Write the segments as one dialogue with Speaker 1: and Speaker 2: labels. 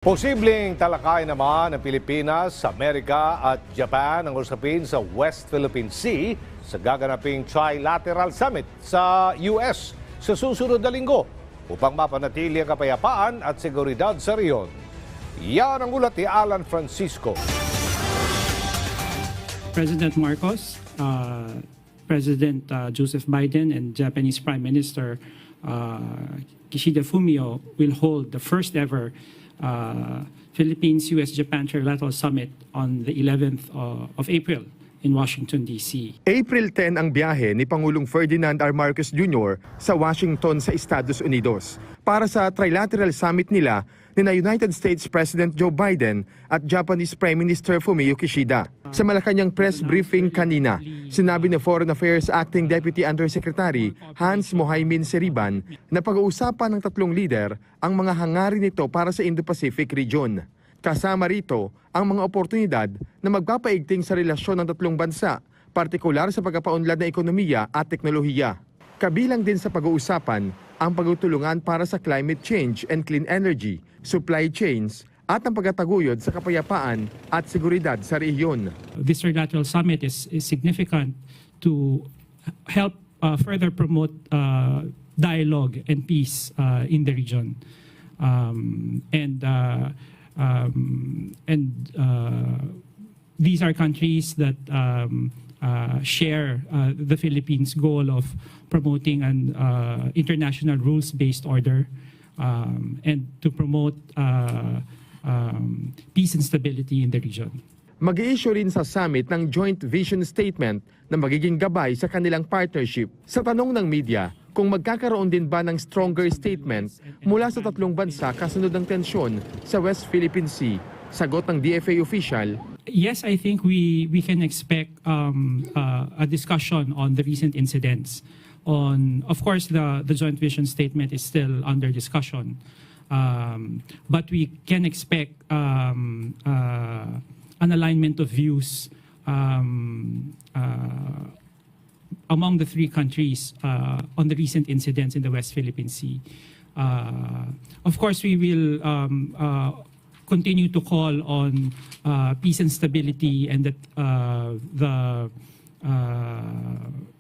Speaker 1: Posibleng talakayin naman ng Pilipinas, Amerika at Japan ang usapin sa West Philippine Sea sa gaganaping Trilateral Summit sa US sa susunod na linggo upang mapanatili ang kapayapaan at seguridad sa rehiyon. Yan ang ulat ni Alan Francisco.
Speaker 2: President Marcos, President Joseph Biden, and Japanese Prime Minister Kishida Fumio will hold the first ever Philippines-US-Japan Trilateral Summit on the 11th of April in Washington, D.C.
Speaker 3: April 10 ang biyahe ni Pangulong Ferdinand R. Marcos Jr. sa Washington sa Estados Unidos para sa Trilateral Summit nila ni United States President Joe Biden at Japanese Prime Minister Fumio Kishida. Sa Malacanang press briefing kanina, sinabi ni Foreign Affairs Acting Deputy Undersecretary Hans Mohaimin Seriban na pag-uusapan ng tatlong leader ang mga hangarin nito para sa Indo-Pacific region. Kasama rito ang mga oportunidad na magpapaigting sa relasyon ng tatlong bansa, partikular sa pagpapaunlad ng ekonomiya at teknolohiya. Kabilang din sa pag-uusapan ang pagtutulungan para sa climate change and clean energy, supply chains, at ang pagtataguyod sa kapayapaan at seguridad sa rehiyon.
Speaker 2: This Trilateral Summit is significant to help further promote dialogue and peace in the region. These are countries that share the Philippines' goal of promoting an international rules-based order and to promote peace and stability in the region.
Speaker 3: Mag-i-issue rin sa summit ng joint vision statement na magiging gabay sa kanilang partnership. Sa tanong ng media, kung magkakaroon din ba ng stronger statement mula sa tatlong bansa kasunod ng tensyon sa West Philippine Sea, sagot ng DFA official,
Speaker 2: yes, I think we can expect a discussion on the recent incidents. Of course, the joint vision statement is still under discussion. But we can expect an alignment of views among the three countries on the recent incidents in the West Philippine Sea. Of course, we will continue to call on peace and stability, and that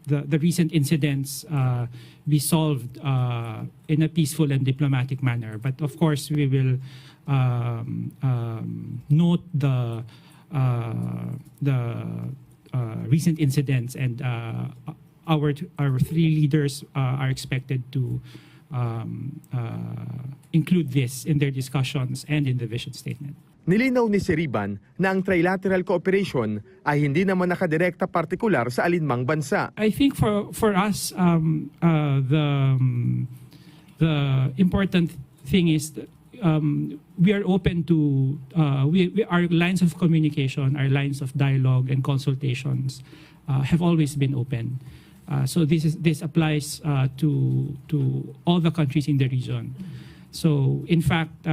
Speaker 2: the recent incidents be solved in a peaceful and diplomatic manner. But of course, we will note the recent incidents, and our three leaders are expected to include this in their discussions and in the vision statement.
Speaker 3: nilinaw ni Seriban na ang trilateral cooperation ay hindi naman nakadirekta partikular sa alinmang bansa.
Speaker 2: I think for us, the important thing is that, we are open to our lines of communication, our lines of dialogue and consultations have always been open. So this applies to all the countries in the region. So in fact,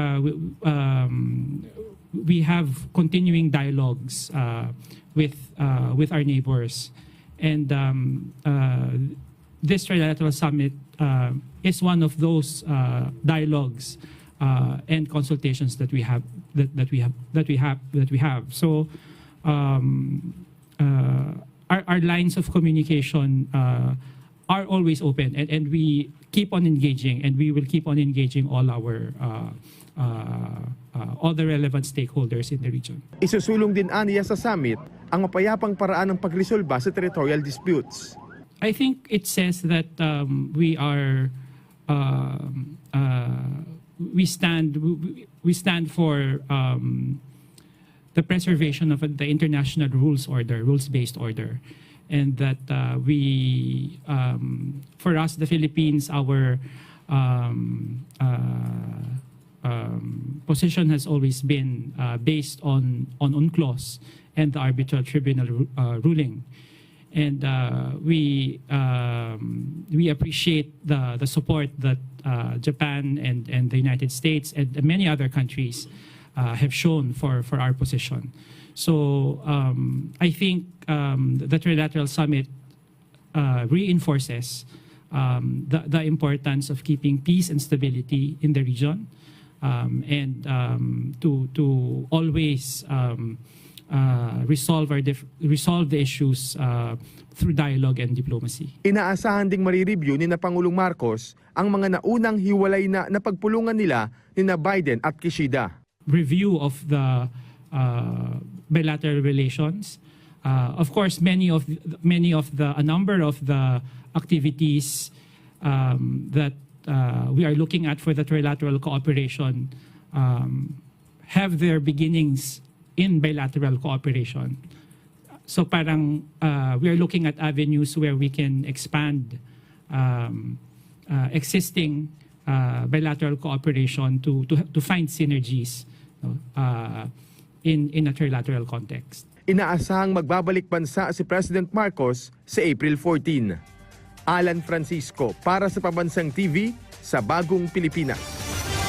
Speaker 2: we have continuing dialogues with our neighbors, and this Trilateral Summit is one of those dialogues and consultations that we have. So our lines of communication are always open, and we keep on engaging, and we will keep on engaging all the relevant stakeholders in the region.
Speaker 3: Isusulong din aniya sa summit ang mapayapang paraan ng pagresolba sa territorial disputes.
Speaker 2: I think it says that we stand for the preservation of the international rules-based order, and that for us, the Philippines, our position has always been based on UNCLOS and the arbitral tribunal ruling, and we appreciate the support that Japan and the United States and many other countries have shown for our position. So I think the Trilateral Summit reinforces the importance of keeping peace and stability in the region, to always resolve the issues through dialogue and diplomacy.
Speaker 3: Inaasahan ding marireview ni na Pangulong Marcos ang mga naunang hiwalay na napagpulungan nila ni na Biden at Kishida.
Speaker 2: Review of the bilateral relations. Of course, a number of the activities that we are looking at for the trilateral cooperation have their beginnings in bilateral cooperation. So parang we are looking at avenues where we can expand existing bilateral cooperation to find synergies in a trilateral context.
Speaker 3: Inaasahang magbabalik bansa si President Marcos sa April 14. Alan Francisco para sa Pambansang TV sa Bagong Pilipinas.